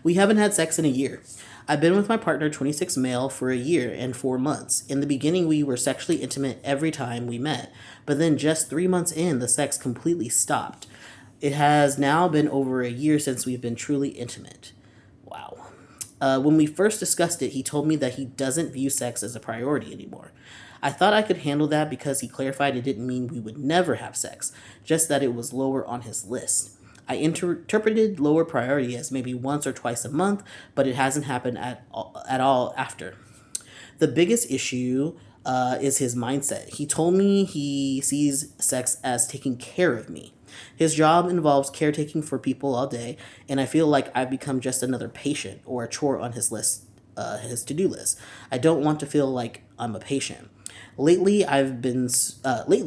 We haven't had sex in a year. I've been with my partner, 26 male, for a year and 4 months. In the beginning, we were sexually intimate every time we met, but then just 3 months in, the sex completely stopped. It has now been over a year since we've been truly intimate. Wow. When we first discussed it, he told me that he doesn't view sex as a priority anymore. I thought I could handle that because he clarified it didn't mean we would never have sex, just that it was lower on his list. I interpreted lower priority as maybe once or twice a month, but it hasn't happened at all after. The biggest issue is his mindset. He told me he sees sex as taking care of me. His job involves caretaking for people all day, and I feel like I've become just another patient or a chore on his list, his to-do list. I don't want to feel like I'm a patient. Lately,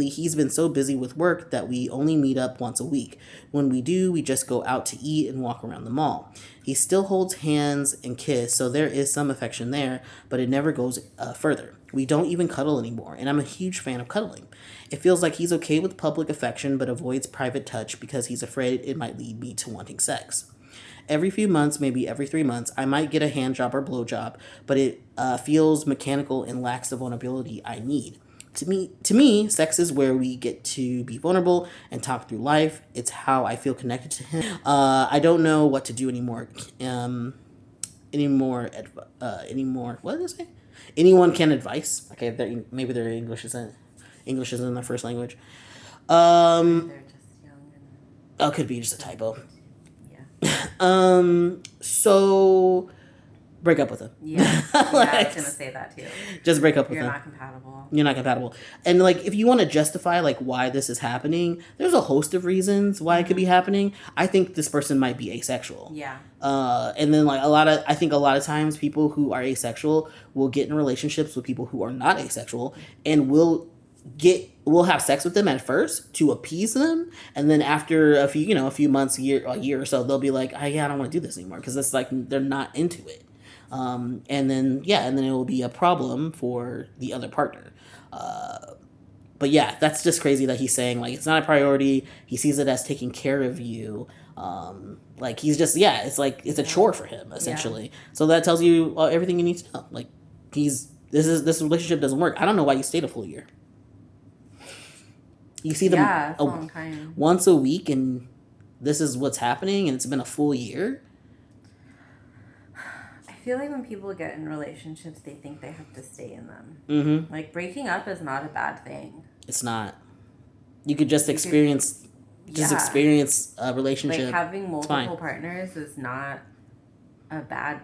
he's been so busy with work that we only meet up once a week. When we do, we just go out to eat and walk around the mall. He still holds hands and kiss, so there is some affection there, but it never goes further. We don't even cuddle anymore, and I'm a huge fan of cuddling. It feels like he's okay with public affection, but avoids private touch because he's afraid it might lead me to wanting sex. Every few months, maybe every 3 months, I might get a hand job or blow job, but it feels mechanical and lacks the vulnerability I need. To me, sex is where we get to be vulnerable and talk through life. It's how I feel connected to him. I don't know what to do anymore. What did I say? Anyone can advise. Okay, maybe their English isn't their first language. They're just young and Could be just a typo. yeah. So break up with him. Yeah, I was gonna say that too. Just break up with him. You're not compatible. And like, if you want to justify like why this is happening, there's a host of reasons why it could be happening. I think this person might be asexual. Yeah. And then like I think a lot of times people who are asexual will get in relationships with people who are not asexual, and we'll have sex with them at first to appease them, and then after a few months, a year or so, they'll be like, I don't want to do this anymore because it's like they're not into it. And then it will be a problem for the other partner. But yeah, that's just crazy that he's saying like it's not a priority. He sees it as taking care of you. Like he's just it's like it's a chore for him essentially. Yeah. So that tells you everything you need to know. Like this relationship doesn't work. I don't know why you stayed a full year. You see them it's a long time. Once a week, and this is what's happening, and it's been a full year. I feel like when people get in relationships, they think they have to stay in them. Mm-hmm. Like, breaking up is not a bad thing. It's not. You could just experience a relationship. Like, having multiple partners is not a bad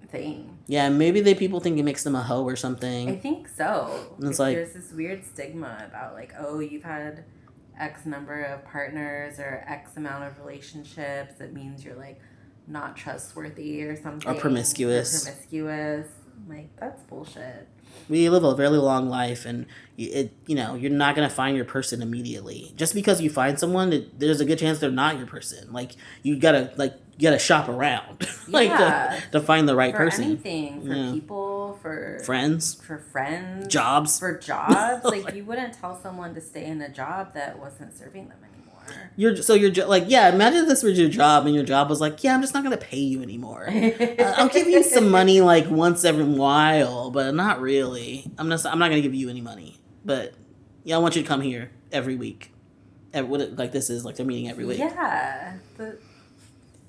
thing. Yeah, maybe people think it makes them a hoe or something. I think so. And it's like there's this weird stigma about like, oh, you've had X number of partners or X amount of relationships. It means you're like not trustworthy or something. Or promiscuous. Like, that's bullshit. We live a very long life, and you're not gonna find your person immediately. Just because you find someone, there's a good chance they're not your person. Like you gotta shop around, to find the right person. For anything, for people, for friends, jobs. Like you wouldn't tell someone to stay in a job that wasn't serving them anymore. Imagine this was your job, and your job was like, I'm just not gonna pay you anymore. I'll give you some money like once every while, but not really. I'm not gonna give you any money, but I want you to come here every week. This is like they're meeting every week. Yeah.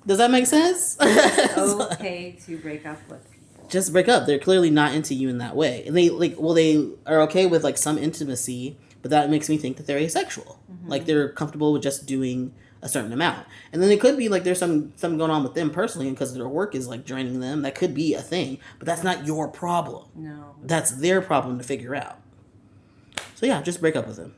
Does that make sense? It's okay to break up with people. Just break up. They're clearly not into you in that way, and they are okay with like some intimacy. But that makes me think that they're asexual. Mm-hmm. Like they're comfortable with just doing a certain amount. And then it could be like there's something going on with them personally because their work is like draining them. That could be a thing. But that's not your problem. No. That's their problem to figure out. So yeah, just break up with them.